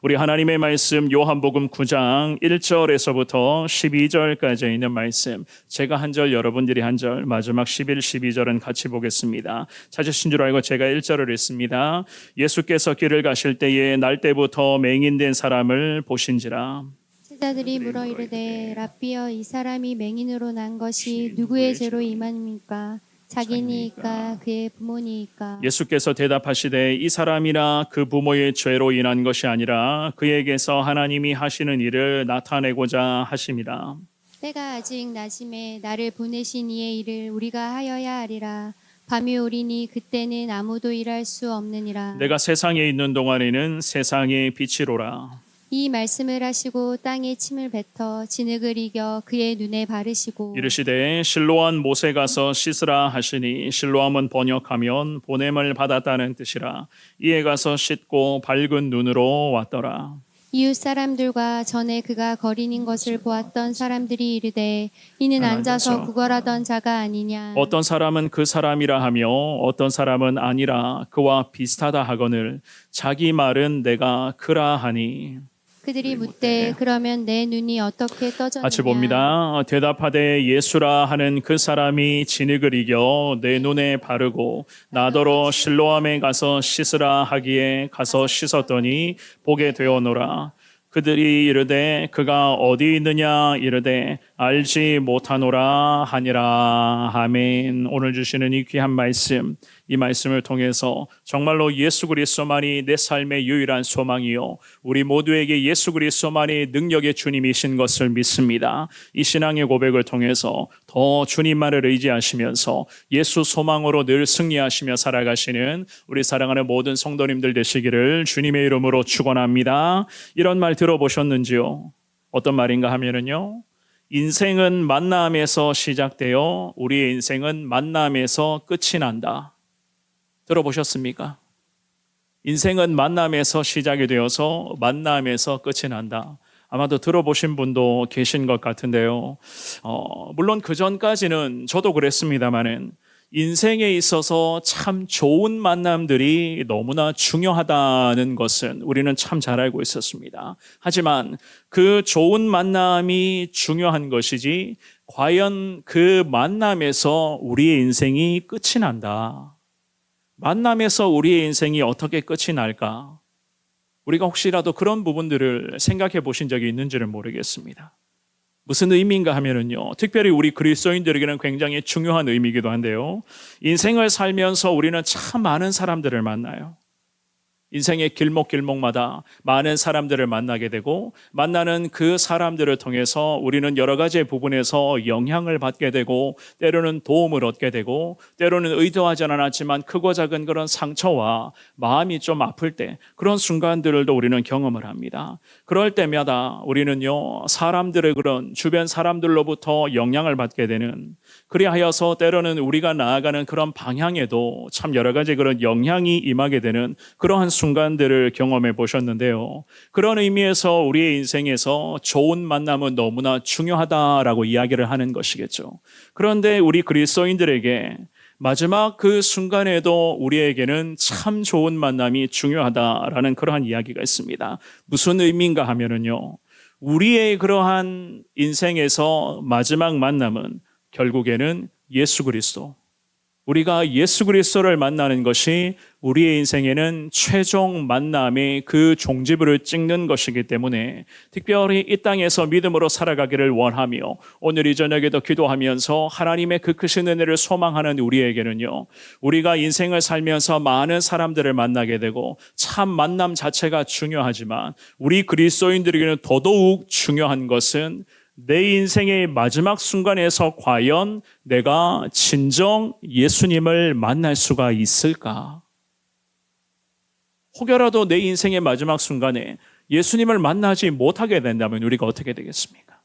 우리 하나님의 말씀 요한복음 9장 1절에서부터 12절까지 있는 말씀, 제가 한 절 여러분들이 한 절, 마지막 11, 12절은 같이 보겠습니다. 찾으신 줄 알고 제가 1절을 읽습니다. 예수께서 길을 가실 때에 날 때부터 맹인된 사람을 보신지라. 제자들이 물어 이르되 랍비여, 이 사람이 맹인으로 난 것이 누구의 죄로 임함입니까? 자기니이까 그의 부모니이까? 예수께서 대답하시되 이 사람이나 그 부모의 죄로 인한 것이 아니라 그에게서 하나님이 하시는 일을 나타내고자 하심이라. 때가 아직 낮음에 나를 보내신 이의 일을 우리가 하여야 하리라. 밤이 오리니 그때는 아무도 일할 수 없느니라. 내가 세상에 있는 동안에는 세상의 빛이로라. 이 말씀을 하시고 땅에 침을 뱉어 진흙을 이겨 그의 눈에 바르시고 이르시되 실로암 못에 가서 씻으라 하시니, 실로암은 번역하면 보냄을 받았다는 뜻이라. 이에 가서 씻고 밝은 눈으로 왔더라. 이웃 사람들과 전에 그가 거린인 것을 보았던 사람들이 이르되 이는 앉아서 구걸하던 자가 아니냐. 어떤 사람은 그 사람이라 하며 어떤 사람은 아니라 그와 비슷하다 하거늘 자기 말은 내가 그라 하니. 그들이 묻되 그러면 내 눈이 어떻게 떠졌느냐. 같이 봅니다. 대답하되 예수라 하는 그 사람이 진흙을 이겨 내 눈에 바르고 나더러 실로암에 가서 씻으라 하기에 가서 씻었더니 보게 되어노라. 그들이 이르되 그가 어디 있느냐 이르되 알지 못하노라 하니라. 아멘. 오늘 주시는 이 귀한 말씀, 이 말씀을 통해서 정말로 예수 그리스도만이 내 삶의 유일한 소망이요, 우리 모두에게 예수 그리스도만이 능력의 주님이신 것을 믿습니다. 이 신앙의 고백을 통해서 더 주님만을 의지하시면서 예수 소망으로 늘 승리하시며 살아가시는 우리 사랑하는 모든 성도님들 되시기를 주님의 이름으로 축원합니다. 이런 말 들어보셨는지요? 어떤 말인가 하면은요, 인생은 만남에서 시작되어 우리의 인생은 만남에서 끝이 난다. 들어보셨습니까? 인생은 만남에서 시작이 되어서 만남에서 끝이 난다. 아마도 들어보신 분도 계신 것 같은데요. 물론 그 전까지는 저도 그랬습니다마는 인생에 있어서 참 좋은 만남들이 너무나 중요하다는 것은 우리는 참 잘 알고 있었습니다. 하지만 그 좋은 만남이 중요한 것이지 과연 그 만남에서 우리의 인생이 끝이 난다. 만남에서 우리의 인생이 어떻게 끝이 날까? 우리가 혹시라도 그런 부분들을 생각해 보신 적이 있는지를 모르겠습니다. 무슨 의미인가 하면은요, 특별히 우리 그리스도인들에게는 굉장히 중요한 의미이기도 한데요, 인생을 살면서 우리는 참 많은 사람들을 만나요. 인생의 길목길목마다 많은 사람들을 만나게 되고, 만나는 그 사람들을 통해서 우리는 여러 가지 부분에서 영향을 받게 되고, 때로는 도움을 얻게 되고, 때로는 의도하지 않았지만 크고 작은 그런 상처와 마음이 좀 아플 때, 그런 순간들도 우리는 경험을 합니다. 그럴 때마다 우리는요, 사람들의 그런 주변 사람들로부터 영향을 받게 되는, 그리하여서 때로는 우리가 나아가는 그런 방향에도 참 여러 가지 그런 영향이 임하게 되는 그러한 순간들을 경험해 보셨는데요. 그런 의미에서 우리의 인생에서 좋은 만남은 너무나 중요하다라고 이야기를 하는 것이겠죠. 그런데 우리 그리스도인들에게 마지막 그 순간에도 우리에게는 참 좋은 만남이 중요하다라는 그러한 이야기가 있습니다. 무슨 의미인가 하면은요, 우리의 그러한 인생에서 마지막 만남은 결국에는 예수 그리스도, 우리가 예수 그리스도를 만나는 것이 우리의 인생에는 최종 만남의 그 종지부를 찍는 것이기 때문에 특별히 이 땅에서 믿음으로 살아가기를 원하며 오늘 이 저녁에도 기도하면서 하나님의 그 크신 은혜를 소망하는 우리에게는요, 우리가 인생을 살면서 많은 사람들을 만나게 되고 참 만남 자체가 중요하지만 우리 그리스도인들에게는 더더욱 중요한 것은 내 인생의 마지막 순간에서 과연 내가 진정 예수님을 만날 수가 있을까? 혹여라도 내 인생의 마지막 순간에 예수님을 만나지 못하게 된다면 우리가 어떻게 되겠습니까?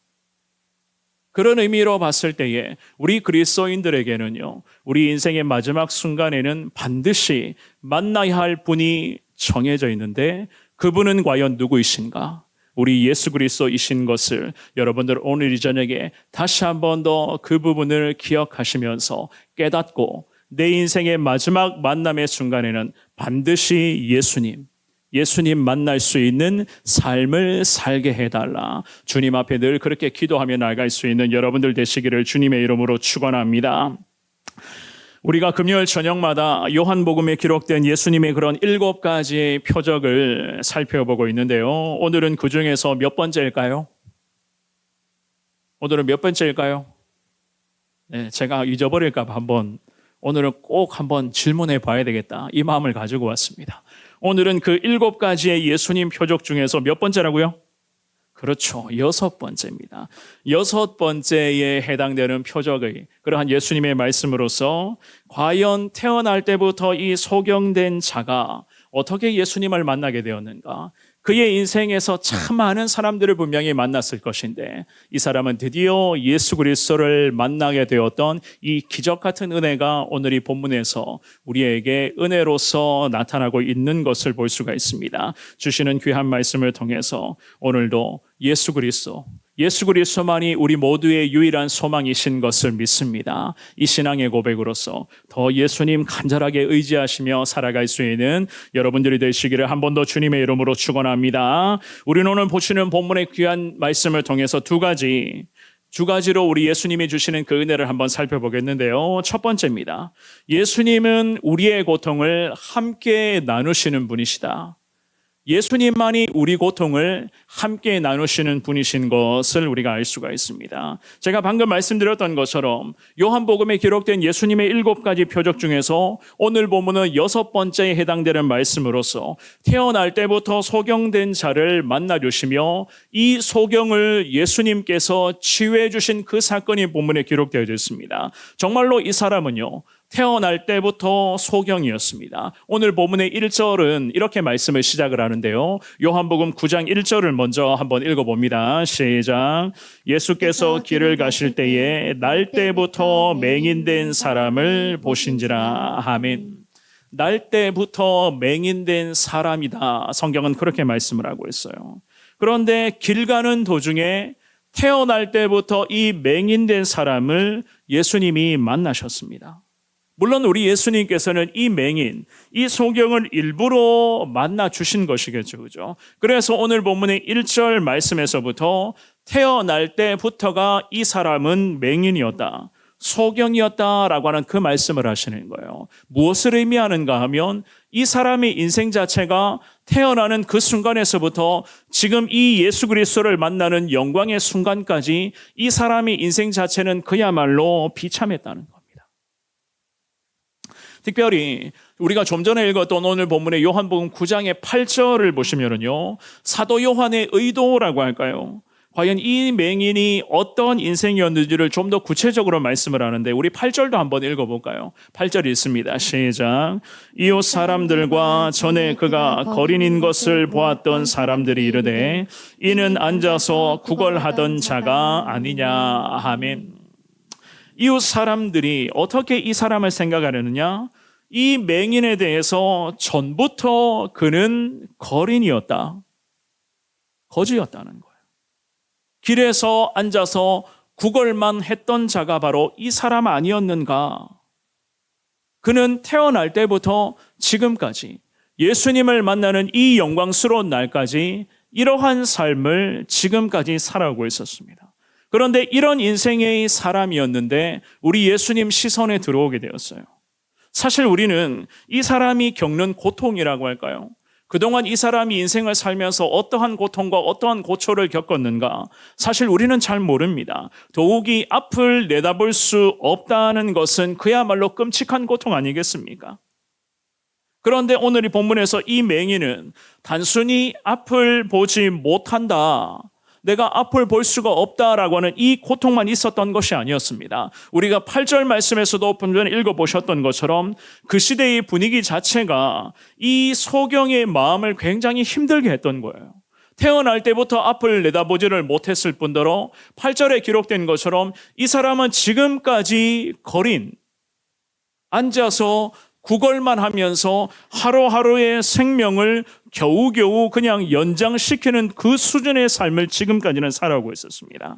그런 의미로 봤을 때에 우리 그리스도인들에게는요, 우리 인생의 마지막 순간에는 반드시 만나야 할 분이 정해져 있는데 그분은 과연 누구이신가? 우리 예수 그리스도이신 것을 여러분들 오늘 이 저녁에 다시 한 번 더 그 부분을 기억하시면서 깨닫고 내 인생의 마지막 만남의 순간에는 반드시 예수님, 예수님 만날 수 있는 삶을 살게 해달라. 주님 앞에 늘 그렇게 기도하며 나아갈 수 있는 여러분들 되시기를 주님의 이름으로 축원합니다. 우리가 금요일 저녁마다 요한복음에 기록된 예수님의 그런 7가지의 표적을 살펴보고 있는데요. 오늘은 그 중에서 몇 번째일까요? 오늘은 몇 번째일까요? 네, 제가 잊어버릴까 봐 오늘은 꼭 한번 질문해 봐야 되겠다. 이 마음을 가지고 왔습니다. 오늘은 그 7가지의 예수님 표적 중에서 몇 번째라고요? 그렇죠. 6번째입니다. 6번째에 해당되는 표적의 그러한 예수님의 말씀으로서 과연 태어날 때부터 이 소경된 자가 어떻게 예수님을 만나게 되었는가? 그의 인생에서 참 많은 사람들을 분명히 만났을 것인데 이 사람은 드디어 예수 그리스도를 만나게 되었던 이 기적 같은 은혜가 오늘 이 본문에서 우리에게 은혜로서 나타나고 있는 것을 볼 수가 있습니다. 주시는 귀한 말씀을 통해서 오늘도 예수 그리스도만이 우리 모두의 유일한 소망이신 것을 믿습니다. 이 신앙의 고백으로서 더 예수님 간절하게 의지하시며 살아갈 수 있는 여러분들이 되시기를 한 번 더 주님의 이름으로 축원합니다. 우리는 오늘 보시는 본문의 귀한 말씀을 통해서 두 가지로 우리 예수님이 주시는 그 은혜를 한번 살펴보겠는데요. 첫 번째입니다. 예수님은 우리의 고통을 함께 나누시는 분이시다. 예수님만이 우리 고통을 함께 나누시는 분이신 것을 우리가 알 수가 있습니다. 제가 방금 말씀드렸던 것처럼 요한복음에 기록된 예수님의 7가지 표적 중에서 오늘 본문은 6번째에 해당되는 말씀으로서 태어날 때부터 소경된 자를 만나주시며 이 소경을 예수님께서 치유해 주신 그 사건이 본문에 기록되어 있습니다. 정말로 이 사람은요, 태어날 때부터 소경이었습니다. 오늘 본문의 1절은 이렇게 말씀을 시작을 하는데요. 요한복음 9장 1절을 먼저 한번 읽어봅니다. 시작. 예수께서 길을 가실 때에 날 때부터 맹인된 사람을 보신지라. 아멘. 날 때부터 맹인된 사람이다. 성경은 그렇게 말씀을 하고 있어요. 그런데 길 가는 도중에 태어날 때부터 이 맹인된 사람을 예수님이 만나셨습니다. 물론 우리 예수님께서는 이 맹인, 이 소경을 일부러 만나 주신 것이겠죠. 그죠? 그래서 오늘 본문의 1절 말씀에서부터 태어날 때부터가 이 사람은 맹인이었다, 소경이었다라고 하는 그 말씀을 하시는 거예요. 무엇을 의미하는가 하면 이 사람의 인생 자체가 태어나는 그 순간에서부터 지금 이 예수 그리스도를 만나는 영광의 순간까지 이 사람의 인생 자체는 그야말로 비참했다는 겁니다. 특별히 우리가 좀 전에 읽었던 오늘 본문의 요한복음 9장의 8절을 보시면은요, 사도 요한의 의도라고 할까요? 과연 이 맹인이 어떤 인생이었는지를 좀 더 구체적으로 말씀을 하는데 우리 8절도 한번 읽어볼까요? 8절 읽습니다. 시작. 이웃 사람들과 전에 그가 거린인 것을 보았던 사람들이 이르되 이는 앉아서 구걸하던 자가 아니냐. 아멘. 이웃 사람들이 어떻게 이 사람을 생각하려느냐? 이 맹인에 대해서 전부터 그는 거린이었다, 거지였다는 거예요. 길에서 앉아서 구걸만 했던 자가 바로 이 사람 아니었는가? 그는 태어날 때부터 지금까지 예수님을 만나는 이 영광스러운 날까지 이러한 삶을 지금까지 살아오고 있었습니다. 그런데 이런 인생의 사람이었는데 우리 예수님 시선에 들어오게 되었어요. 사실 우리는 이 사람이 겪는 고통이라고 할까요? 그동안 이 사람이 인생을 살면서 어떠한 고통과 어떠한 고초를 겪었는가? 사실 우리는 잘 모릅니다. 더욱이 앞을 내다볼 수 없다는 것은 그야말로 끔찍한 고통 아니겠습니까? 그런데 오늘 이 본문에서 이 맹인은 단순히 앞을 보지 못한다, 내가 앞을 볼 수가 없다라고 하는 이 고통만 있었던 것이 아니었습니다. 우리가 8절 말씀에서도 본전에 읽어보셨던 것처럼 그 시대의 분위기 자체가 이 소경의 마음을 굉장히 힘들게 했던 거예요. 태어날 때부터 앞을 내다보지를 못했을 뿐더러 8절에 기록된 것처럼 이 사람은 지금까지 거린, 앉아서 구걸만 하면서 하루하루의 생명을 겨우겨우 그냥 연장시키는 그 수준의 삶을 지금까지는 살아오고 있었습니다.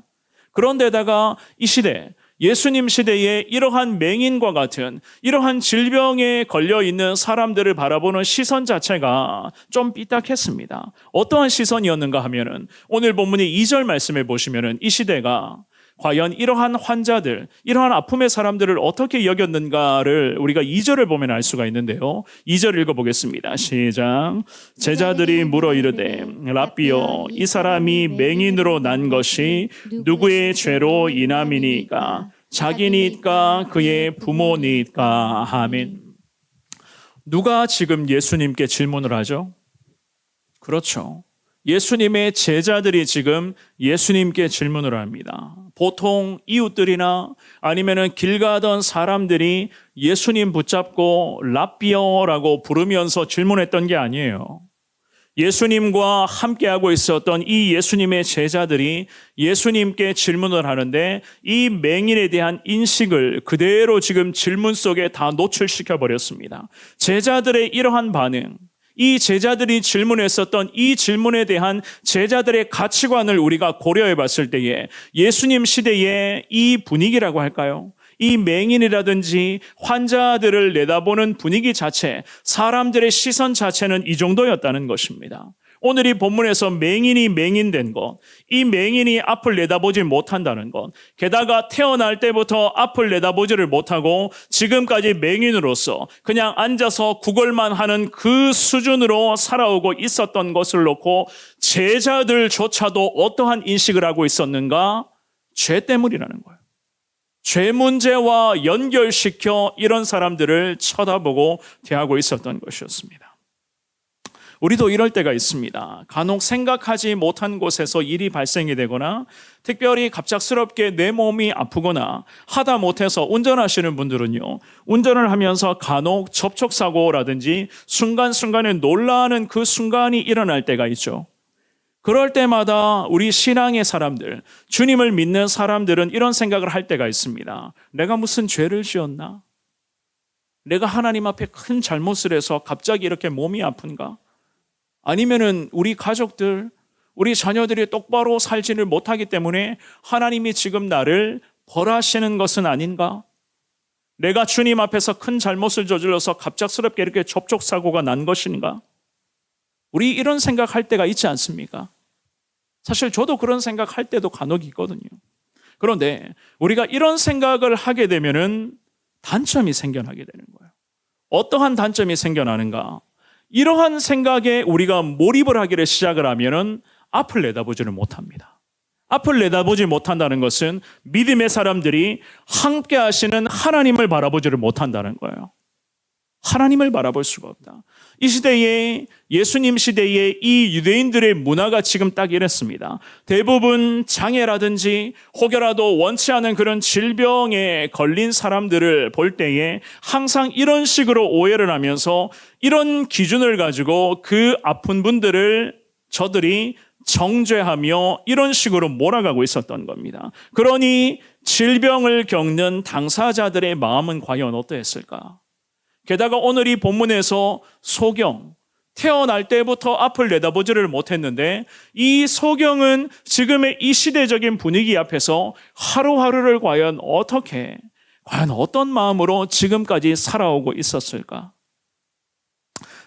그런데다가 이 시대, 예수님 시대에 이러한 맹인과 같은 이러한 질병에 걸려 있는 사람들을 바라보는 시선 자체가 좀 삐딱했습니다. 어떠한 시선이었는가 하면은 오늘 본문의 2절 말씀에 보시면은 이 시대가 과연 이러한 환자들, 이러한 아픔의 사람들을 어떻게 여겼는가를 우리가 2절을 보면 알 수가 있는데요. 2절 읽어보겠습니다. 시작. 제자들이 물어 이르되 라삐여 이 사람이 맹인으로 난 것이 누구의 죄로 인함이니까 자기니까 그의 부모니까. 아멘. 누가 지금 예수님께 질문을 하죠? 그렇죠. 예수님의 제자들이 지금 예수님께 질문을 합니다. 보통 이웃들이나 아니면은 길 가던 사람들이 예수님 붙잡고 라삐어라고 부르면서 질문했던 게 아니에요. 예수님과 함께하고 있었던 이 예수님의 제자들이 예수님께 질문을 하는데 이 맹인에 대한 인식을 그대로 지금 질문 속에 다 노출시켜 버렸습니다. 제자들의 이러한 반응, 이 제자들이 질문했었던 이 질문에 대한 제자들의 가치관을 우리가 고려해 봤을 때에 예수님 시대의 이 분위기라고 할까요? 이 맹인이라든지 환자들을 내다보는 분위기 자체, 사람들의 시선 자체는 이 정도였다는 것입니다. 오늘 이 본문에서 맹인이 맹인된 것, 이 맹인이 앞을 내다보지 못한다는 것, 게다가 태어날 때부터 앞을 내다보지를 못하고 지금까지 맹인으로서 그냥 앉아서 구걸만 하는 그 수준으로 살아오고 있었던 것을 놓고 제자들조차도 어떠한 인식을 하고 있었는가? 죄 때문이라는 거예요. 죄 문제와 연결시켜 이런 사람들을 쳐다보고 대하고 있었던 것이었습니다. 우리도 이럴 때가 있습니다. 간혹 생각하지 못한 곳에서 일이 발생이 되거나 특별히 갑작스럽게 내 몸이 아프거나 하다 못해서 운전하시는 분들은요. 운전을 하면서 간혹 접촉사고라든지 순간순간에 놀라는 그 순간이 일어날 때가 있죠. 그럴 때마다 우리 신앙의 사람들, 주님을 믿는 사람들은 이런 생각을 할 때가 있습니다. 내가 무슨 죄를 지었나? 내가 하나님 앞에 큰 잘못을 해서 갑자기 이렇게 몸이 아픈가? 아니면은 우리 가족들, 우리 자녀들이 똑바로 살지를 못하기 때문에 하나님이 지금 나를 벌하시는 것은 아닌가? 내가 주님 앞에서 큰 잘못을 저질러서 갑작스럽게 이렇게 접촉사고가 난 것인가? 우리 이런 생각할 때가 있지 않습니까? 사실 저도 그런 생각할 때도 간혹 있거든요. 그런데 우리가 이런 생각을 하게 되면은 단점이 생겨나게 되는 거예요. 어떠한 단점이 생겨나는가? 이러한 생각에 우리가 몰입을 하기를 시작을 하면은 앞을 내다보지를 못합니다. 앞을 내다보지 못한다는 것은 믿음의 사람들이 함께 하시는 하나님을 바라보지를 못한다는 거예요. 하나님을 바라볼 수가 없다. 이 시대에 예수님 시대에 이 유대인들의 문화가 지금 딱 이랬습니다. 대부분 장애라든지 혹여라도 원치 않은 그런 질병에 걸린 사람들을 볼 때에 항상 이런 식으로 오해를 하면서 이런 기준을 가지고 그 아픈 분들을 저들이 정죄하며 이런 식으로 몰아가고 있었던 겁니다. 그러니 질병을 겪는 당사자들의 마음은 과연 어떠했을까? 게다가 오늘 이 본문에서 소경, 태어날 때부터 앞을 내다보지를 못했는데 이 소경은 지금의 이 시대적인 분위기 앞에서 하루하루를 과연 어떤 마음으로 지금까지 살아오고 있었을까?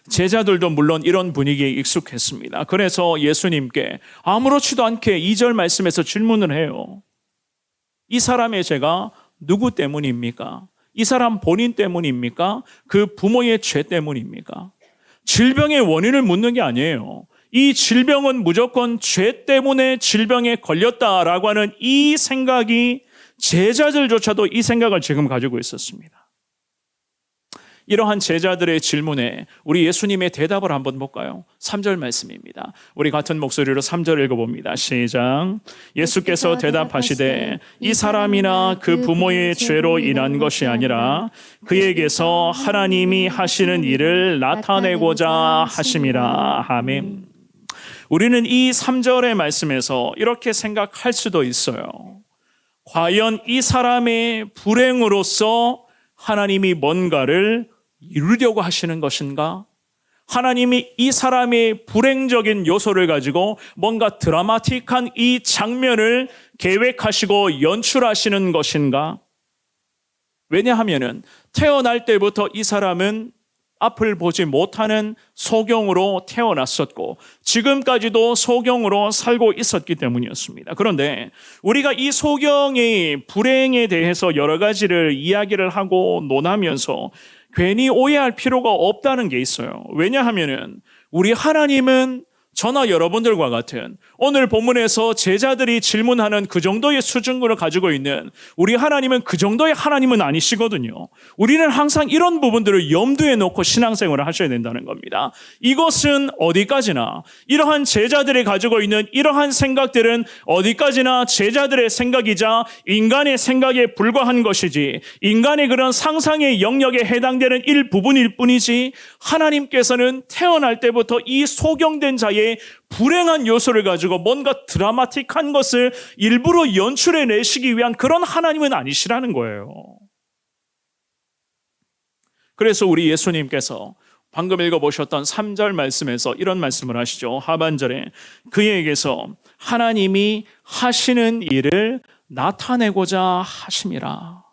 제자들도 물론 이런 분위기에 익숙했습니다. 그래서 예수님께 아무렇지도 않게 2절 말씀에서 질문을 해요. 이 사람의 죄가 누구 때문입니까? 이 사람 본인 때문입니까? 그 부모의 죄 때문입니까? 질병의 원인을 묻는 게 아니에요. 이 질병은 무조건 죄 때문에 질병에 걸렸다라고 하는 이 생각이 제자들조차도 이 생각을 지금 가지고 있었습니다. 이러한 제자들의 질문에 우리 예수님의 대답을 한번 볼까요? 3절 말씀입니다. 우리 같은 목소리로 3절 읽어봅니다. 시작. 예수께서 대답하시되 이 사람이나 그 부모의 죄로 인한 것이 아니라 그에게서 하나님이 하시는 일을 나타내고자 하심이라. 아멘. 우리는 이 3절의 말씀에서 이렇게 생각할 수도 있어요. 과연 이 사람의 불행으로서 하나님이 뭔가를 이루려고 하시는 것인가? 하나님이 이 사람의 불행적인 요소를 가지고 뭔가 드라마틱한 이 장면을 계획하시고 연출하시는 것인가? 왜냐하면은 태어날 때부터 이 사람은 앞을 보지 못하는 소경으로 태어났었고 지금까지도 소경으로 살고 있었기 때문이었습니다. 그런데 우리가 이 소경의 불행에 대해서 여러 가지를 이야기를 하고 논하면서 괜히 오해할 필요가 없다는 게 있어요. 왜냐하면은 우리 하나님은 저나 여러분들과 같은 오늘 본문에서 제자들이 질문하는 그 정도의 수준을 가지고 있는 우리 하나님은 그 정도의 하나님은 아니시거든요. 우리는 항상 이런 부분들을 염두에 놓고 신앙생활을 하셔야 된다는 겁니다. 이것은 어디까지나 이러한 제자들이 가지고 있는 이러한 생각들은 어디까지나 제자들의 생각이자 인간의 생각에 불과한 것이지 인간의 그런 상상의 영역에 해당되는 일부분일 뿐이지 하나님께서는 태어날 때부터 이 소경된 자의 불행한 요소를 가지고 뭔가 드라마틱한 것을 일부러 연출해 내시기 위한 그런 하나님은 아니시라는 거예요. 그래서 우리 예수님께서 방금 읽어보셨던 3절 말씀에서 이런 말씀을 하시죠. 하반절에 그에게서 하나님이 하시는 일을 나타내고자 하심이라.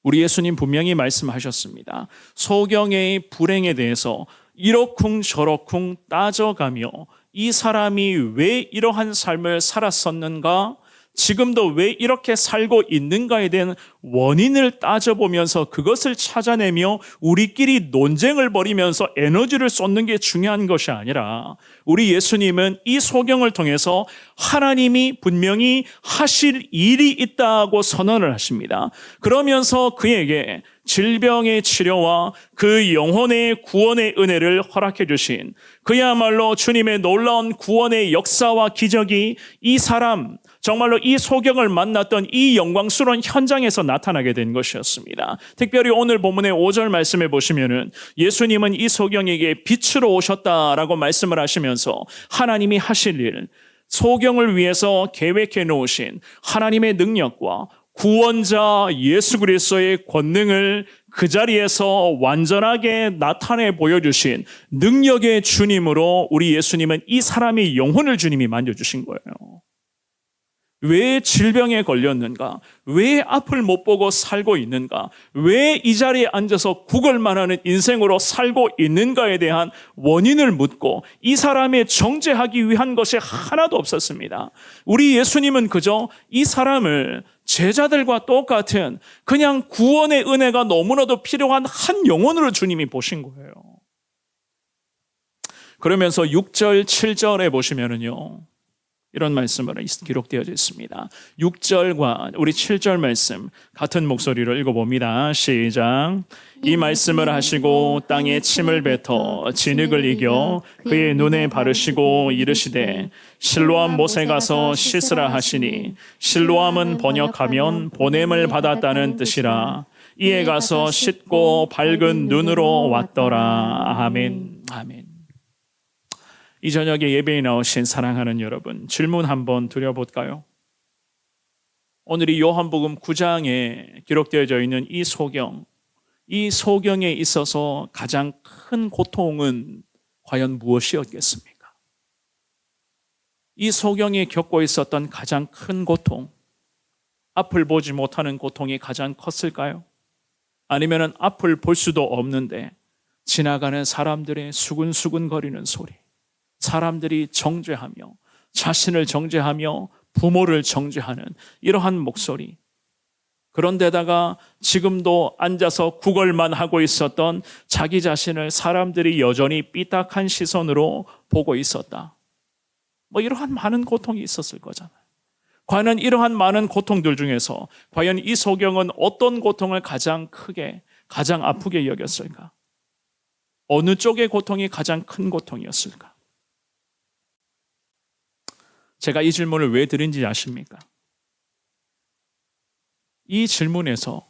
우리 예수님 분명히 말씀하셨습니다. 소경의 불행에 대해서 이러쿵저러쿵 따져가며 이 사람이 왜 이러한 삶을 살았었는가? 지금도 왜 이렇게 살고 있는가에 대한 원인을 따져보면서 그것을 찾아내며 우리끼리 논쟁을 벌이면서 에너지를 쏟는 게 중요한 것이 아니라 우리 예수님은 이 소경을 통해서 하나님이 분명히 하실 일이 있다고 선언을 하십니다. 그러면서 그에게 질병의 치료와 그 영혼의 구원의 은혜를 허락해 주신 그야말로 주님의 놀라운 구원의 역사와 기적이 이 사람 정말로 이 소경을 만났던 이 영광스러운 현장에서 나타나게 된 것이었습니다. 특별히 오늘 본문의 5절 말씀에 보시면은 예수님은 이 소경에게 빛으로 오셨다라고 말씀을 하시면서 하나님이 하실 일, 소경을 위해서 계획해 놓으신 하나님의 능력과 구원자 예수 그리스도의 권능을 그 자리에서 완전하게 나타내 보여주신 능력의 주님으로 우리 예수님은 이 사람의 영혼을 주님이 만져주신 거예요. 왜 질병에 걸렸는가? 왜 앞을 못 보고 살고 있는가? 왜 이 자리에 앉아서 구걸만 하는 인생으로 살고 있는가에 대한 원인을 묻고 이 사람의 정죄하기 위한 것이 하나도 없었습니다. 우리 예수님은 그저 이 사람을 제자들과 똑같은 그냥 구원의 은혜가 너무나도 필요한 한 영혼으로 주님이 보신 거예요. 그러면서 6절, 7절에 보시면은요. 이런 말씀으로 기록되어 있습니다. 6절과 우리 7절 말씀 같은 목소리로 읽어봅니다. 시작. 이 말씀을 하시고 땅에 침을 뱉어 진흙을 이겨 그의 눈에 바르시고 이르시되 실로암 못에 가서 씻으라 하시니 실로암은 번역하면 보냄을 받았다는 뜻이라. 이에 가서 씻고 밝은 눈으로 왔더라. 아멘. 아멘. 이 저녁에 예배에 나오신 사랑하는 여러분, 질문 한번 드려볼까요? 오늘 이 요한복음 9장에 기록되어져 있는 이 소경에 있어서 가장 큰 고통은 과연 무엇이었겠습니까? 이 소경이 겪고 있었던 가장 큰 고통, 앞을 보지 못하는 고통이 가장 컸을까요? 아니면 앞을 볼 수도 없는데 지나가는 사람들의 수근수근거리는 소리, 사람들이 정죄하며 자신을 정죄하며 부모를 정죄하는 이러한 목소리, 그런데다가 지금도 앉아서 구걸만 하고 있었던 자기 자신을 사람들이 여전히 삐딱한 시선으로 보고 있었다. 이러한 많은 고통이 있었을 거잖아요. 과연 이러한 많은 고통들 중에서 과연 이 소경은 어떤 고통을 가장 크게, 가장 아프게 여겼을까? 어느 쪽의 고통이 가장 큰 고통이었을까? 제가 이 질문을 왜 드린지 아십니까? 이 질문에서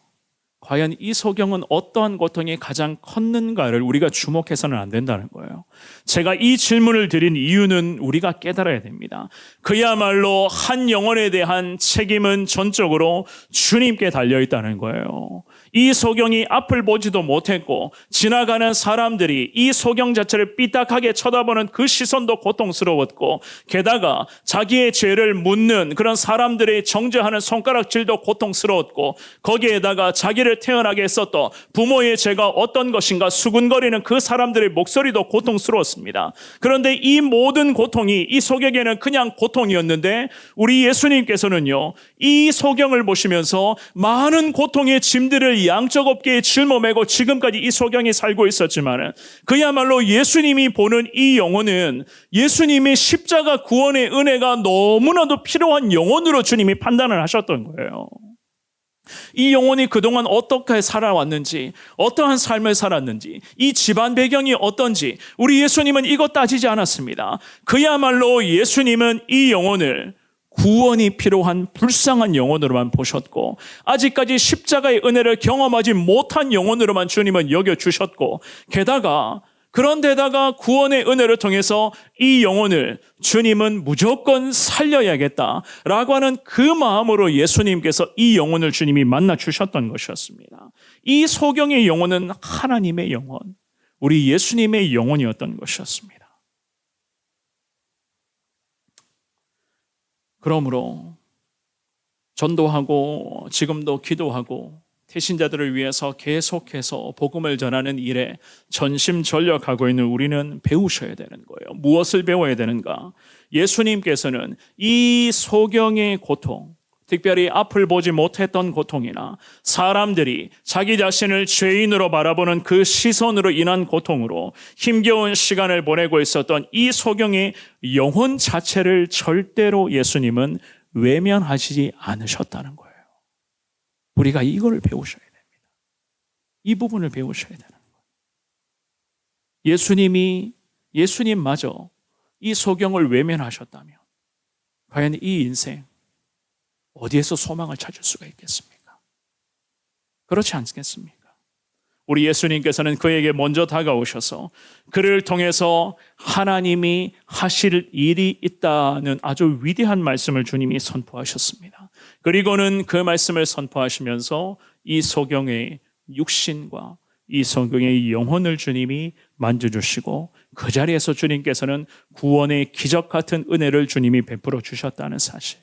과연 이 소경은 어떠한 고통이 가장 컸는가를 우리가 주목해서는 안 된다는 거예요. 제가 이 질문을 드린 이유는 우리가 깨달아야 됩니다. 그야말로 한 영혼에 대한 책임은 전적으로 주님께 달려있다는 거예요. 이 소경이 앞을 보지도 못했고 지나가는 사람들이 이 소경 자체를 삐딱하게 쳐다보는 그 시선도 고통스러웠고 게다가 자기의 죄를 묻는 그런 사람들의 정죄하는 손가락질도 고통스러웠고 거기에다가 자기를 태어나게 했었던 부모의 죄가 어떤 것인가 수군거리는 그 사람들의 목소리도 고통스러웠습니다. 그런데 이 모든 고통이 이 소경에는 그냥 고통이었는데 우리 예수님께서는요, 이 소경을 보시면서 많은 고통의 짐들을 양쪽 어깨에 짊어매고 지금까지 이 소경이 살고 있었지만 그야말로 예수님이 보는 이 영혼은 예수님의 십자가 구원의 은혜가 너무나도 필요한 영혼으로 주님이 판단을 하셨던 거예요. 이 영혼이 그동안 어떻게 살아왔는지, 어떠한 삶을 살았는지, 이 집안 배경이 어떤지 우리 예수님은 이것 따지지 않았습니다. 그야말로 예수님은 이 영혼을 구원이 필요한 불쌍한 영혼으로만 보셨고 아직까지 십자가의 은혜를 경험하지 못한 영혼으로만 주님은 여겨주셨고 게다가 그런데다가 구원의 은혜를 통해서 이 영혼을 주님은 무조건 살려야겠다라고 하는 그 마음으로 예수님께서 이 영혼을 주님이 만나 주셨던 것이었습니다. 이 소경의 영혼은 하나님의 영혼, 우리 예수님의 영혼이었던 것이었습니다. 그러므로 전도하고 지금도 기도하고 태신자들을 위해서 계속해서 복음을 전하는 일에 전심전력하고 있는 우리는 배우셔야 되는 거예요. 무엇을 배워야 되는가? 예수님께서는 이 소경의 고통, 특별히 앞을 보지 못했던 고통이나 사람들이 자기 자신을 죄인으로 바라보는 그 시선으로 인한 고통으로 힘겨운 시간을 보내고 있었던 이 소경의 영혼 자체를 절대로 예수님은 외면하시지 않으셨다는 거예요. 우리가 이걸 배우셔야 됩니다. 이 부분을 배우셔야 되는 거예요. 예수님마저 이 소경을 외면하셨다면 과연 이 인생 어디에서 소망을 찾을 수가 있겠습니까? 그렇지 않겠습니까? 우리 예수님께서는 그에게 먼저 다가오셔서 그를 통해서 하나님이 하실 일이 있다는 아주 위대한 말씀을 주님이 선포하셨습니다. 그리고는 그 말씀을 선포하시면서 이 소경의 육신과 이 소경의 영혼을 주님이 만져주시고 그 자리에서 주님께서는 구원의 기적 같은 은혜를 주님이 베풀어 주셨다는 사실.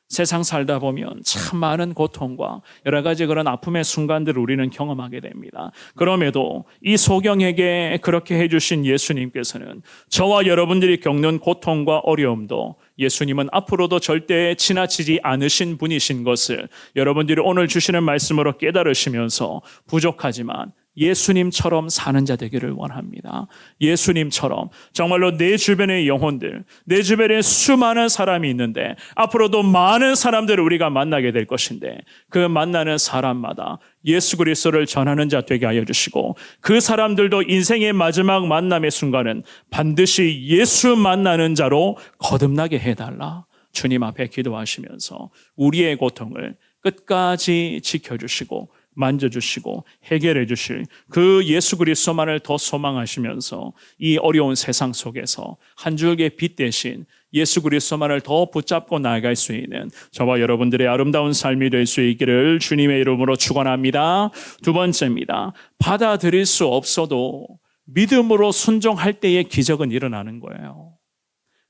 세상 살다 보면 참 많은 고통과 여러 가지 그런 아픔의 순간들을 우리는 경험하게 됩니다. 그럼에도 이 소경에게 그렇게 해주신 예수님께서는 저와 여러분들이 겪는 고통과 어려움도 예수님은 앞으로도 절대 지나치지 않으신 분이신 것을 여러분들이 오늘 주시는 말씀으로 깨달으시면서 부족하지만 예수님처럼 사는 자 되기를 원합니다. 예수님처럼 정말로 내 주변의 영혼들, 내 주변에 수많은 사람이 있는데 앞으로도 많은 사람들을 우리가 만나게 될 것인데 그 만나는 사람마다 예수 그리스도를 전하는 자 되게 하여 주시고 그 사람들도 인생의 마지막 만남의 순간은 반드시 예수 만나는 자로 거듭나게 해달라. 주님 앞에 기도하시면서 우리의 고통을 끝까지 지켜주시고 만져주시고 해결해 주실 그 예수 그리스도만을 더 소망하시면서 이 어려운 세상 속에서 한 줄기 빛 대신 예수 그리스도만을 더 붙잡고 나아갈 수 있는 저와 여러분들의 아름다운 삶이 될 수 있기를 주님의 이름으로 축원합니다. 두 번째입니다. 받아들일 수 없어도 믿음으로 순종할 때의 기적은 일어나는 거예요.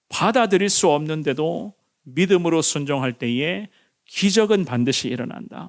받아들일 수 없는데도 믿음으로 순종할 때에 기적은 반드시 일어난다.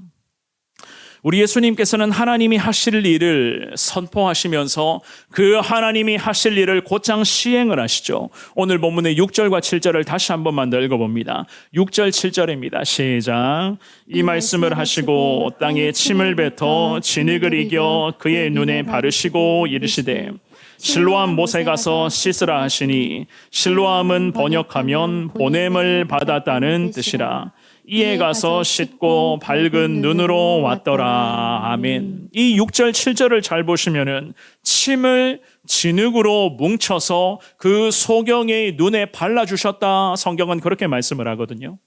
우리 예수님께서는 하나님이 하실 일을 선포하시면서 그 하나님이 하실 일을 곧장 시행을 하시죠. 오늘 본문의 6절과 7절을 다시 한 번만 더 읽어봅니다. 6절 7절입니다. 시작. 이 말씀을 하시고 땅에 침을 뱉어 진흙을 이겨 그의 눈에 바르시고 이르시되 실로암 못에 가서 씻으라 하시니 실로암은 번역하면 보냄을 받았다는 뜻이라. 이에 가서 씻고 밝은 눈으로 왔더라. 아멘. 이 6절 7절을 잘 보시면은 침을 진흙으로 뭉쳐서 그 소경의 눈에 발라주셨다. 성경은 그렇게 말씀을 하거든요.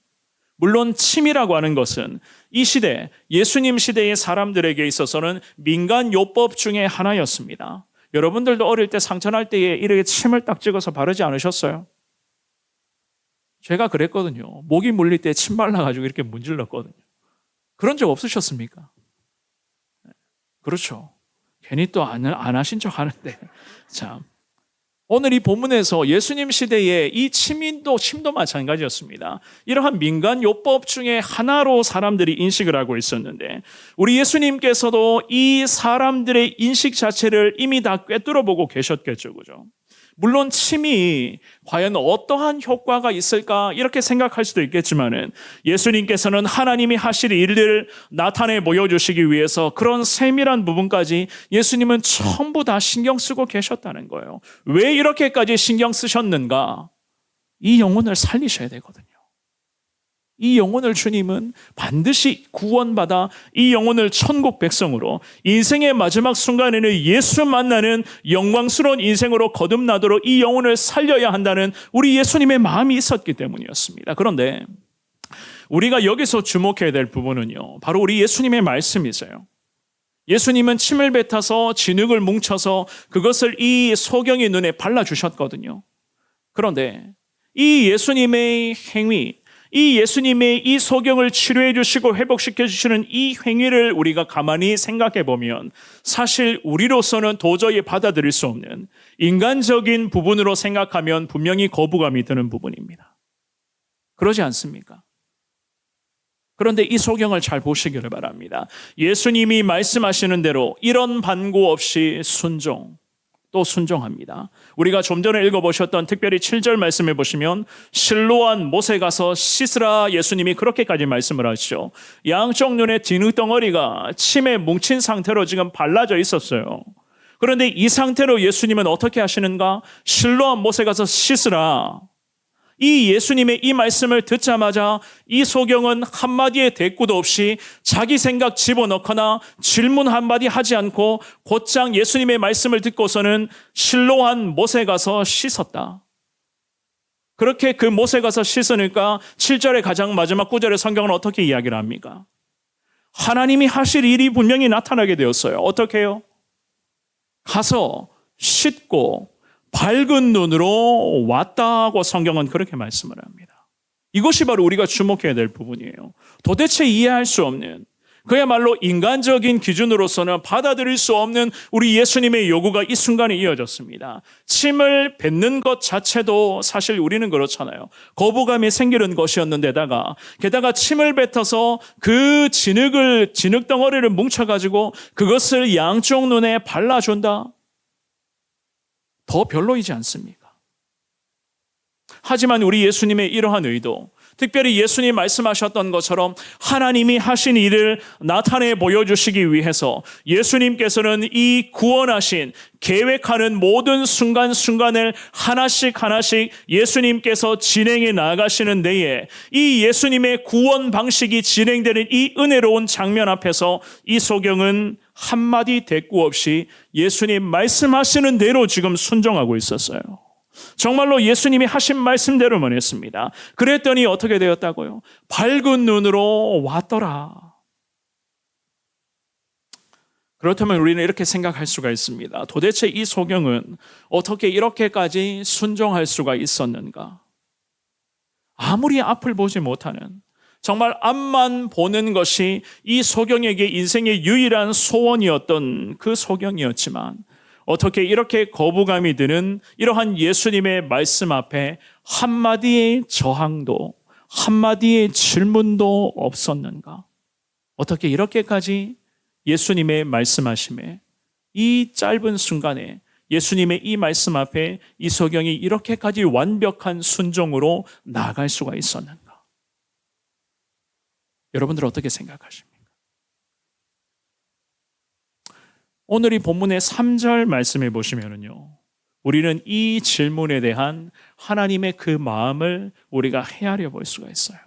물론 침이라고 하는 것은 이 시대 예수님 시대의 사람들에게 있어서는 민간요법 중에 하나였습니다. 여러분들도 어릴 때 상처날 때에 이렇게 침을 딱 찍어서 바르지 않으셨어요? 제가 그랬거든요. 목이 물릴 때 침 발라가지고 이렇게 문질렀거든요. 그런 적 없으셨습니까? 그렇죠. 괜히 또 안 하신 척 하는데. 자, 오늘 이 본문에서 예수님 시대에 이 침도 마찬가지였습니다. 이러한 민간요법 중에 하나로 사람들이 인식을 하고 있었는데 우리 예수님께서도 이 사람들의 인식 자체를 이미 다 꿰뚫어 보고 계셨겠죠. 그죠? 물론 침이 과연 어떠한 효과가 있을까 이렇게 생각할 수도 있겠지만은 예수님께서는 하나님이 하실 일들을 나타내 보여주시기 위해서 그런 세밀한 부분까지 예수님은 전부 다 신경 쓰고 계셨다는 거예요. 왜 이렇게까지 신경 쓰셨는가? 이 영혼을 살리셔야 되거든요. 이 영혼을 주님은 반드시 구원받아 이 영혼을 천국 백성으로 인생의 마지막 순간에는 예수 만나는 영광스러운 인생으로 거듭나도록 이 영혼을 살려야 한다는 우리 예수님의 마음이 있었기 때문이었습니다. 그런데 우리가 여기서 주목해야 될 부분은요, 바로 우리 예수님의 말씀이세요. 예수님은 침을 뱉어서 진흙을 뭉쳐서 그것을 이 소경의 눈에 발라주셨거든요. 그런데 이 예수님의 행위, 이 예수님의 이 소경을 치료해 주시고 회복시켜 주시는 이 행위를 우리가 가만히 생각해 보면 사실 우리로서는 도저히 받아들일 수 없는 인간적인 부분으로 생각하면 분명히 거부감이 드는 부분입니다. 그러지 않습니까? 그런데 이 소경을 잘 보시기를 바랍니다. 예수님이 말씀하시는 대로 이런 반고 없이 순종, 또 순종합니다. 우리가 좀 전에 읽어보셨던 특별히 7절 말씀을 보시면 실로암 못에 가서 씻으라 예수님이 그렇게까지 말씀을 하시죠. 양쪽 눈에 진흙덩어리가 침에 뭉친 상태로 지금 발라져 있었어요. 그런데 이 상태로 예수님은 어떻게 하시는가? 실로암 못에 가서 씻으라. 이 예수님의 이 말씀을 듣자마자 이 소경은 한마디의 대꾸도 없이 자기 생각 집어넣거나 질문 한마디 하지 않고 곧장 예수님의 말씀을 듣고서는 실로암 못에 가서 씻었다. 그렇게 그 못에 가서 씻으니까 7절의 가장 마지막 구절의 성경은 어떻게 이야기를 합니까? 하나님이 하실 일이 분명히 나타나게 되었어요. 어떻게 해요? 가서 씻고 밝은 눈으로 왔다고 성경은 그렇게 말씀을 합니다. 이것이 바로 우리가 주목해야 될 부분이에요. 도대체 이해할 수 없는, 그야말로 인간적인 기준으로서는 받아들일 수 없는 우리 예수님의 요구가 이 순간에 이어졌습니다. 침을 뱉는 것 자체도 사실 우리는 그렇잖아요. 거부감이 생기는 것이었는데다가 게다가 침을 뱉어서 그 진흙 덩어리를 뭉쳐가지고 그것을 양쪽 눈에 발라준다. 더 별로이지 않습니까? 하지만 우리 예수님의 이러한 의도, 특별히 예수님 말씀하셨던 것처럼 하나님이 하신 일을 나타내 보여주시기 위해서 예수님께서는 이 구원하신 계획하는 모든 순간순간을 하나씩 예수님께서 진행해 나가시는 데에 이 예수님의 구원 방식이 진행되는 이 은혜로운 장면 앞에서 이 소경은 한마디 대꾸 없이 예수님 말씀하시는 대로 지금 순종하고 있었어요. 정말로 예수님이 하신 말씀대로만 했습니다. 그랬더니 어떻게 되었다고요? 밝은 눈으로 왔더라. 그렇다면 우리는 이렇게 생각할 수가 있습니다. 도대체 이 소경은 어떻게 이렇게까지 순종할 수가 있었는가? 아무리 앞을 보지 못하는, 정말 앞만 보는 것이 이 소경에게 인생의 유일한 소원이었던 그 소경이었지만 어떻게 이렇게 거부감이 드는 이러한 예수님의 말씀 앞에 한마디의 저항도 한마디의 질문도 없었는가? 어떻게 이렇게까지 예수님의 말씀하심에 이 짧은 순간에 예수님의 이 말씀 앞에 이 소경이 이렇게까지 완벽한 순종으로 나아갈 수가 있었는가? 여러분들 어떻게 생각하십니까? 오늘 이 본문의 3절 말씀해 보시면은요, 우리는 이 질문에 대한 하나님의 그 마음을 우리가 헤아려 볼 수가 있어요.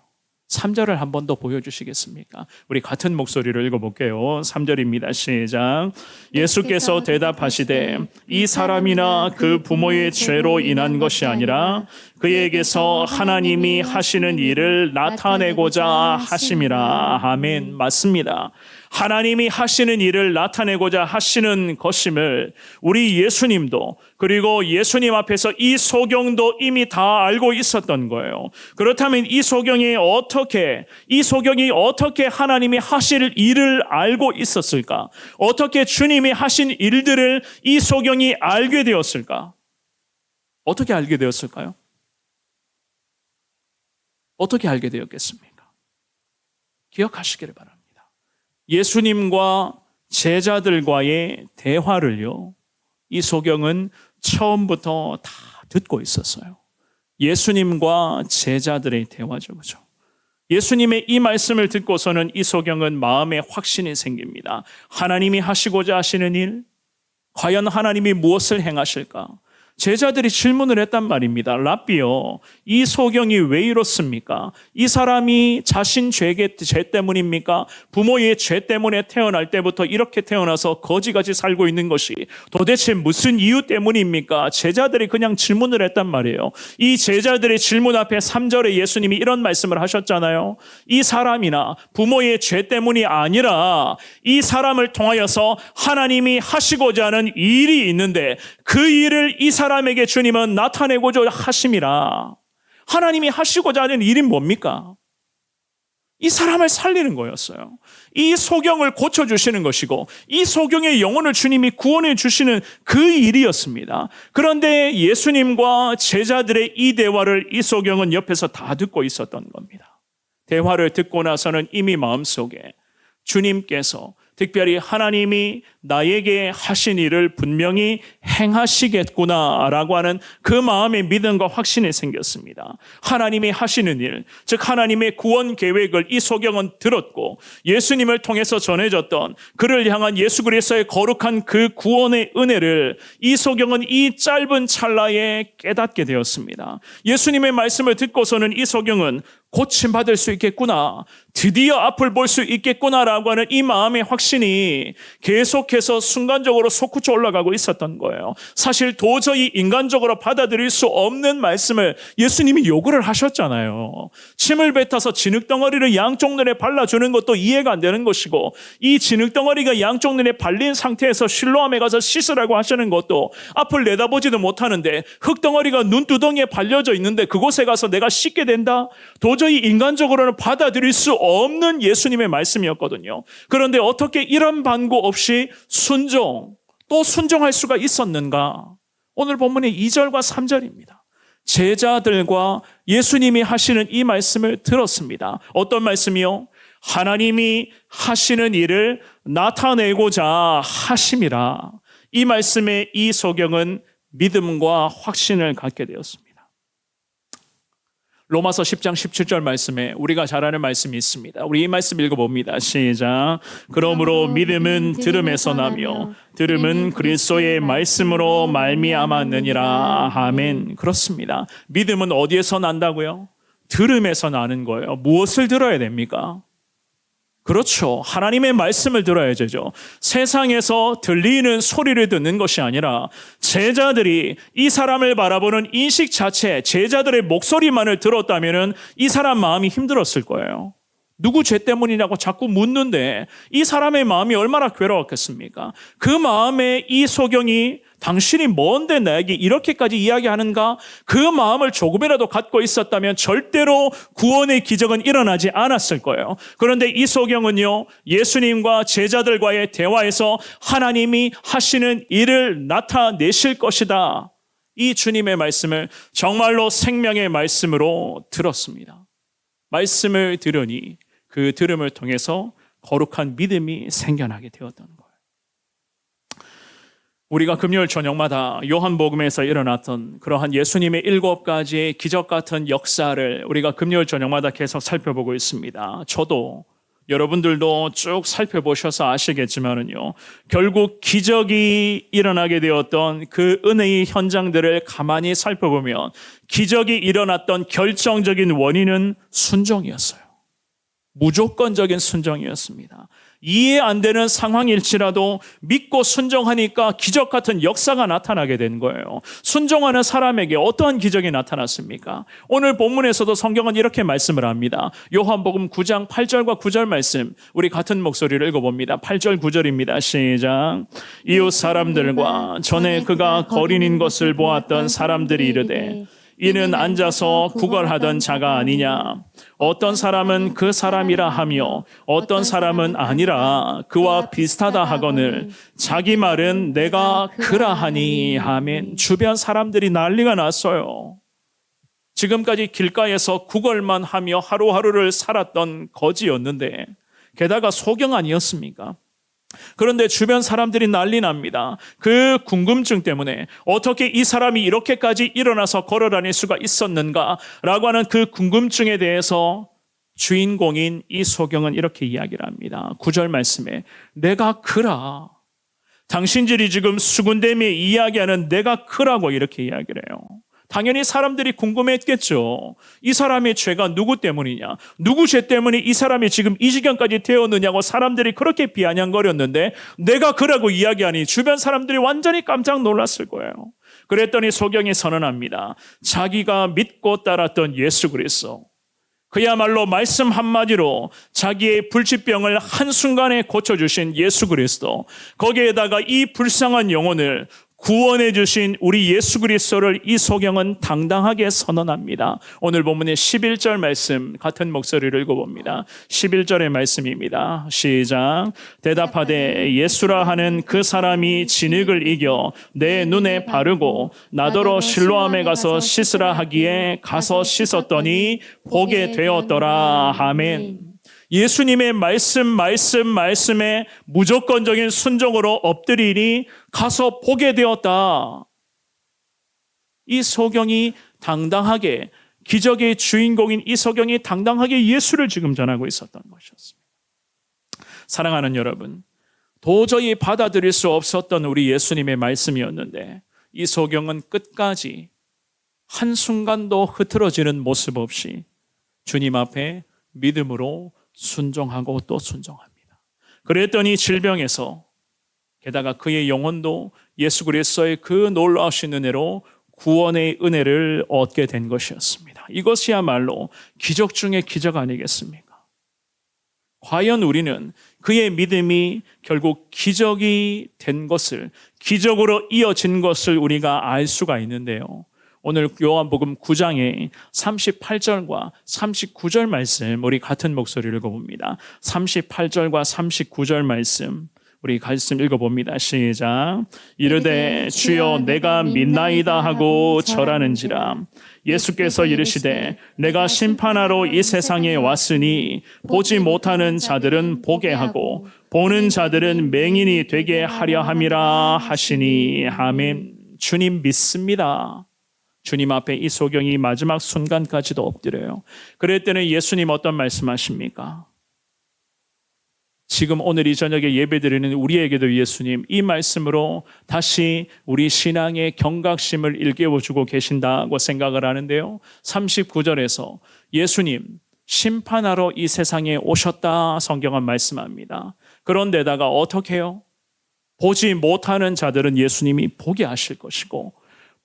3절을 한 번 더 보여주시겠습니까? 우리 같은 목소리로 읽어볼게요. 3절입니다. 시작. 예수께서 대답하시되 이 사람이나 그 부모의 죄로 인한 것이 아니라 그에게서 하나님이 하시는 일을 나타내고자 하심이라. 아멘. 맞습니다. 하나님이 하시는 일을 나타내고자 하시는 것임을 우리 예수님도, 그리고 예수님 앞에서 이 소경도 이미 다 알고 있었던 거예요. 그렇다면 이 소경이 어떻게 하나님이 하실 일을 알고 있었을까? 어떻게 주님이 하신 일들을 이 소경이 알게 되었을까? 어떻게 알게 되었을까요? 어떻게 알게 되었겠습니까? 기억하시기를 바랍니다. 예수님과 제자들과의 대화를요, 이 소경은 처음부터 다 듣고 있었어요. 예수님과 제자들의 대화죠, 그죠? 예수님의 이 말씀을 듣고서는 이 소경은 마음에 확신이 생깁니다. 하나님이 하시고자 하시는 일, 과연 하나님이 무엇을 행하실까? 제자들이 질문을 했단 말입니다. 랍비요, 이 소경이 왜 이렇습니까? 이 사람이 자신 죄 때문입니까? 부모의 죄 때문에 태어날 때부터 이렇게 태어나서 거지같이 살고 있는 것이 도대체 무슨 이유 때문입니까? 제자들이 그냥 질문을 했단 말이에요. 이 제자들의 질문 앞에 3절에 예수님이 이런 말씀을 하셨잖아요. 이 사람이나 부모의 죄 때문이 아니라 이 사람을 통하여서 하나님이 하시고자 하는 일이 있는데 그 일을 이 사람에게 주님은 나타내고자 하심이라. 하나님이 하시고자 하는 일이 뭡니까? 이 사람을 살리는 거였어요. 이 소경을 고쳐주시는 것이고 이 소경의 영혼을 주님이 구원해 주시는 그 일이었습니다. 그런데 예수님과 제자들의 이 대화를 이 소경은 옆에서 다 듣고 있었던 겁니다. 대화를 듣고 나서는 이미 마음속에 주님께서, 특별히 하나님이 나에게 하신 일을 분명히 행하시겠구나라고 하는 그 마음의 믿음과 확신이 생겼습니다. 하나님이 하시는 일, 즉 하나님의 구원 계획을 이 소경은 들었고 예수님을 통해서 전해졌던 그를 향한 예수 그리스도의 거룩한 그 구원의 은혜를 이 소경은 이 짧은 찰나에 깨닫게 되었습니다. 예수님의 말씀을 듣고서는 이 소경은 고침받을 수 있겠구나, 드디어 앞을 볼 수 있겠구나라고 하는 이 마음의 확신이 계속해서 순간적으로 솟구쳐 올라가고 있었던 거예요. 사실 도저히 인간적으로 받아들일 수 없는 말씀을 예수님이 요구를 하셨잖아요. 침을 뱉어서 진흙덩어리를 양쪽 눈에 발라주는 것도 이해가 안 되는 것이고, 이 진흙덩어리가 양쪽 눈에 발린 상태에서 실로암에 가서 씻으라고 하시는 것도 앞을 내다보지도 못하는데 흙덩어리가 눈두덩이에 발려져 있는데 그곳에 가서 내가 씻게 된다? 도저히 인간적으로는 받아들일 수 없는 예수님의 말씀이었거든요. 그런데 어떻게 이런 반고 없이 또 순종할 수가 있었는가? 오늘 본문의 2절과 3절입니다. 제자들과 예수님이 하시는 이 말씀을 들었습니다. 어떤 말씀이요? 하나님이 하시는 일을 나타내고자 하심이라. 이 말씀에 이 소경은 믿음과 확신을 갖게 되었습니다. 로마서 10장 17절 말씀에 우리가 잘 아는 말씀이 있습니다. 우리 이 말씀 읽어봅니다. 시작. 그러므로 믿음은 들음에서 나며 들음은 그리스도의 말씀으로 말미암았느니라. 아멘. 그렇습니다. 믿음은 어디에서 난다고요? 들음에서 나는 거예요. 무엇을 들어야 됩니까? 그렇죠. 하나님의 말씀을 들어야 되죠. 세상에서 들리는 소리를 듣는 것이 아니라 제자들이 이 사람을 바라보는 인식 자체, 제자들의 목소리만을 들었다면 이 사람 마음이 힘들었을 거예요. 누구 죄 때문이냐고 자꾸 묻는데 이 사람의 마음이 얼마나 괴로웠겠습니까? 그 마음에 이 소경이 당신이 뭔데 나에게 이렇게까지 이야기하는가? 그 마음을 조금이라도 갖고 있었다면 절대로 구원의 기적은 일어나지 않았을 거예요. 그런데 이 소경은요, 예수님과 제자들과의 대화에서 하나님이 하시는 일을 나타내실 것이다, 이 주님의 말씀을 정말로 생명의 말씀으로 들었습니다. 말씀을 들으니 그 들음을 통해서 거룩한 믿음이 생겨나게 되었던 거예요. 우리가 금요일 저녁마다 요한복음에서 일어났던 그러한 예수님의 7가지의 기적 같은 역사를 우리가 금요일 저녁마다 계속 살펴보고 있습니다. 저도, 여러분들도 쭉 살펴보셔서 아시겠지만은요, 결국 기적이 일어나게 되었던 그 은혜의 현장들을 가만히 살펴보면 기적이 일어났던 결정적인 원인은 순종이었어요. 무조건적인 순종이었습니다. 이해 안 되는 상황일지라도 믿고 순종하니까 기적 같은 역사가 나타나게 된 거예요. 순종하는 사람에게 어떠한 기적이 나타났습니까? 오늘 본문에서도 성경은 이렇게 말씀을 합니다. 요한복음 9장 8절과 9절 말씀, 우리 같은 목소리를 읽어봅니다. 8절 9절입니다. 시작. 이웃 사람들과 전에 그가 거린인 것을 보았던 사람들이 이르되 이는 앉아서 구걸하던 자가 아니냐. 어떤 사람은 그 사람이라 하며 어떤 사람은 아니라 그와 비슷하다 하거늘 자기 말은 내가 그라 하니. 아멘. 주변 사람들이 난리가 났어요. 지금까지 길가에서 구걸만 하며 하루하루를 살았던 거지였는데 게다가 소경 아니었습니까? 그런데 주변 사람들이 난리 납니다. 그 궁금증 때문에 어떻게 이 사람이 이렇게까지 일어나서 걸어다닐 수가 있었는가라고 하는 그 궁금증에 대해서 주인공인 이 소경은 이렇게 이야기를 합니다. 9절 말씀에 내가 그라. 당신들이 지금 수군대미에 이야기하는 내가 그라고 이렇게 이야기를 해요. 당연히 사람들이 궁금했겠죠. 이 사람의 죄가 누구 때문이냐? 누구 죄 때문에 이 사람이 지금 이 지경까지 되었느냐고 사람들이 그렇게 비아냥거렸는데 내가 그라고 이야기하니 주변 사람들이 완전히 깜짝 놀랐을 거예요. 그랬더니 소경이 선언합니다. 자기가 믿고 따랐던 예수 그리스도. 그야말로 말씀 한마디로 자기의 불치병을 한순간에 고쳐주신 예수 그리스도. 거기에다가 이 불쌍한 영혼을 구원해 주신 우리 예수 그리스도를 이 소경은 당당하게 선언합니다. 오늘 본문의 11절 말씀 같은 목소리를 읽어봅니다. 11절의 말씀입니다. 시작. 대답하되 예수라 하는 그 사람이 진흙을 이겨 내 눈에 바르고 나더러 실로암에 가서 씻으라 하기에 가서 씻었더니 보게 되었더라. 아멘. 예수님의 말씀에 무조건적인 순종으로 엎드리니 가서 보게 되었다. 이 소경이 당당하게, 기적의 주인공인 이 소경이 당당하게 예수를 지금 전하고 있었던 것이었습니다. 사랑하는 여러분, 도저히 받아들일 수 없었던 우리 예수님의 말씀이었는데 이 소경은 끝까지 한순간도 흐트러지는 모습 없이 주님 앞에 믿음으로 순종하고 또 순종합니다. 그랬더니 질병에서 게다가 그의 영혼도 예수 그리스도의 그 놀라우신 은혜로 구원의 은혜를 얻게 된 것이었습니다. 이것이야말로 기적 중의 기적 아니겠습니까? 과연 우리는 그의 믿음이 결국 기적이 된 것을, 기적으로 이어진 것을 우리가 알 수가 있는데요. 오늘 요한복음 9장의 38절과 39절 말씀 우리 같은 목소리를 읽어봅니다. 38절과 39절 말씀 우리 말씀 읽어봅니다. 시작. 이르되 주여 내가 믿나이다 하고 절하는지라. 예수께서 이르시되 내가 심판하러 이 세상에 왔으니 보지 못하는 자들은 보게 하고 보는 자들은 맹인이 되게 하려 함이라 하시니. 아멘. 주님 믿습니다. 주님 앞에 이 소경이 마지막 순간까지도 엎드려요. 그랬더니 예수님 어떤 말씀하십니까? 지금 오늘 이 저녁에 예배드리는 우리에게도 예수님 이 말씀으로 다시 우리 신앙의 경각심을 일깨워주고 계신다고 생각을 하는데요. 39절에서 예수님 심판하러 이 세상에 오셨다 성경은 말씀합니다. 그런데다가 어떻게 해요? 보지 못하는 자들은 예수님이 보게 하실 것이고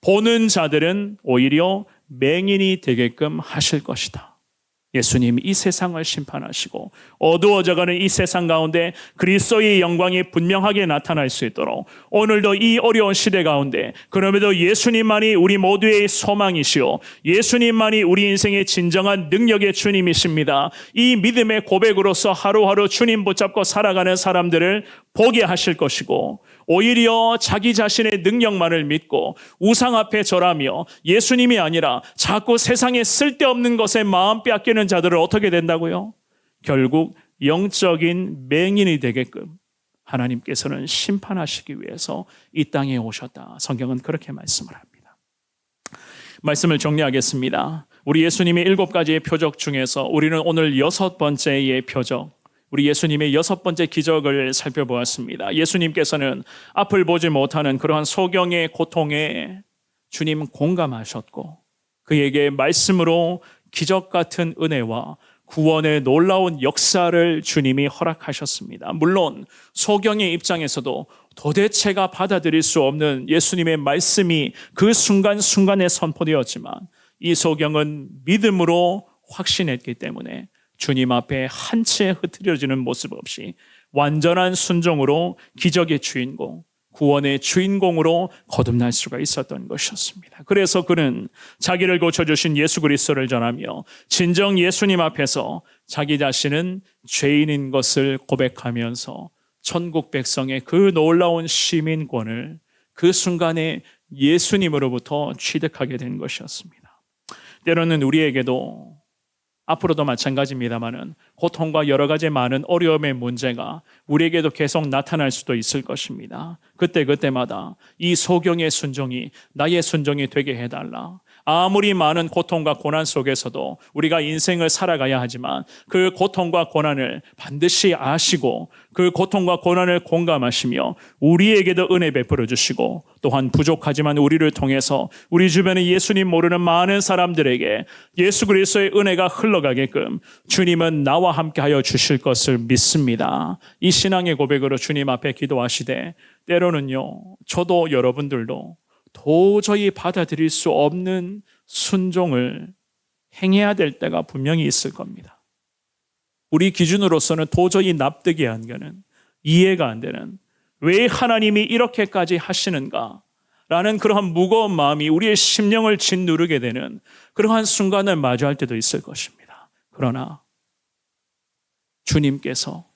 보는 자들은 오히려 맹인이 되게끔 하실 것이다. 예수님이 이 세상을 심판하시고 어두워져가는 이 세상 가운데 그리스도의 영광이 분명하게 나타날 수 있도록 오늘도 이 어려운 시대 가운데 그럼에도 예수님만이 우리 모두의 소망이시오. 예수님만이 우리 인생의 진정한 능력의 주님이십니다. 이 믿음의 고백으로서 하루하루 주님 붙잡고 살아가는 사람들을 보게 하실 것이고 오히려 자기 자신의 능력만을 믿고 우상 앞에 절하며 예수님이 아니라 자꾸 세상에 쓸데없는 것에 마음 빼앗기는 자들을 어떻게 된다고요? 결국 영적인 맹인이 되게끔 하나님께서는 심판하시기 위해서 이 땅에 오셨다. 성경은 그렇게 말씀을 합니다. 말씀을 정리하겠습니다. 우리 예수님의 7가지의 표적 중에서 우리는 오늘 6번째의 표적, 우리 예수님의 6번째 기적을 살펴보았습니다. 예수님께서는 앞을 보지 못하는 그러한 소경의 고통에 주님 공감하셨고 그에게 말씀으로 기적 같은 은혜와 구원의 놀라운 역사를 주님이 허락하셨습니다. 물론 소경의 입장에서도 도대체가 받아들일 수 없는 예수님의 말씀이 그 순간순간에 선포되었지만 이 소경은 믿음으로 확신했기 때문에 주님 앞에 한 채 흐트려지는 모습 없이 완전한 순종으로 기적의 주인공, 구원의 주인공으로 거듭날 수가 있었던 것이었습니다. 그래서 그는 자기를 고쳐주신 예수 그리스도를 전하며 진정 예수님 앞에서 자기 자신은 죄인인 것을 고백하면서 천국 백성의 그 놀라운 시민권을 그 순간에 예수님으로부터 취득하게 된 것이었습니다. 때로는 우리에게도 앞으로도 마찬가지입니다마는 고통과 여러 가지 많은 어려움의 문제가 우리에게도 계속 나타날 수도 있을 것입니다. 그때마다 이 소경의 순종이 나의 순종이 되게 해달라. 아무리 많은 고통과 고난 속에서도 우리가 인생을 살아가야 하지만 그 고통과 고난을 반드시 아시고 그 고통과 고난을 공감하시며 우리에게도 은혜 베풀어 주시고 또한 부족하지만 우리를 통해서 우리 주변에 예수님 모르는 많은 사람들에게 예수 그리스도의 은혜가 흘러가게끔 주님은 나와 함께하여 주실 것을 믿습니다. 이 신앙의 고백으로 주님 앞에 기도하시되 때로는요, 저도 여러분들도 도저히 받아들일 수 없는 순종을 행해야 될 때가 분명히 있을 겁니다. 우리 기준으로서는 도저히 납득이 안 가는, 이해가 안 되는, 왜 하나님이 이렇게까지 하시는가? 라는 그러한 무거운 마음이 우리의 심령을 짓누르게 되는 그러한 순간을 마주할 때도 있을 것입니다. 그러나 주님께서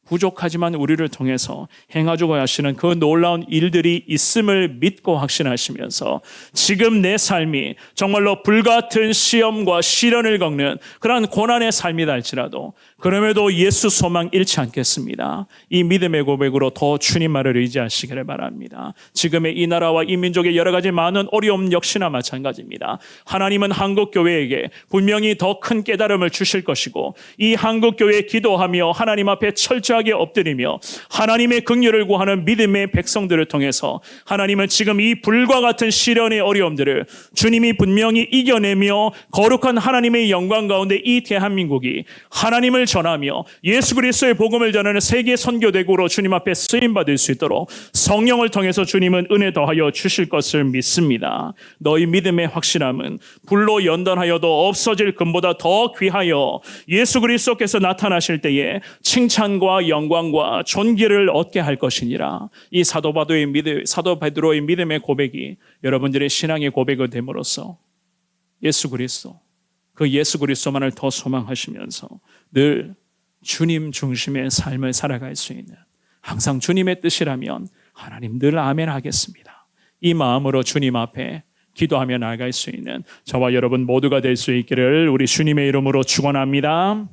부족하지만 우리를 통해서 행하주고 하시는 그 놀라운 일들이 있음을 믿고 확신하시면서 지금 내 삶이 정말로 불같은 시험과 시련을 겪는 그러한 고난의 삶이다 할지라도 그럼에도 예수 소망 잃지 않겠습니다. 이 믿음의 고백으로 더 주님 말을 의지하시기를 바랍니다. 지금의 이 나라와 이 민족의 여러 가지 많은 어려움 역시나 마찬가지입니다. 하나님은 한국교회에게 분명히 더 큰 깨달음을 주실 것이고 이 한국교회에 기도하며 하나님 앞에 철저하게 엎드리며 하나님의 긍휼을 구하는 믿음의 백성들을 통해서 하나님은 지금 이 불과 같은 시련의 어려움들을 주님이 분명히 이겨내며 거룩한 하나님의 영광 가운데 이 대한민국이 하나님을 전하며 예수 그리스도의 복음을 전하는 세계 선교대국으로 주님 앞에 쓰임받을 수 있도록 성령을 통해서 주님은 은혜 더하여 주실 것을 믿습니다. 너희 믿음의 확실함은 불로 연단하여도 없어질 금보다 더 귀하여 예수 그리스도께서 나타나실 때에 칭찬과 영광과 존귀를 얻게 할 것이니라. 이 사도 베드로의 믿음의 고백이 여러분들의 신앙의 고백이 됨으로써 예수 그리스도, 그 예수 그리스도만을 더 소망하시면서 늘 주님 중심의 삶을 살아갈 수 있는, 항상 주님의 뜻이라면 하나님 늘 아멘 하겠습니다. 이 마음으로 주님 앞에 기도하며 나아갈 수 있는 저와 여러분 모두가 될 수 있기를 우리 주님의 이름으로 축원합니다.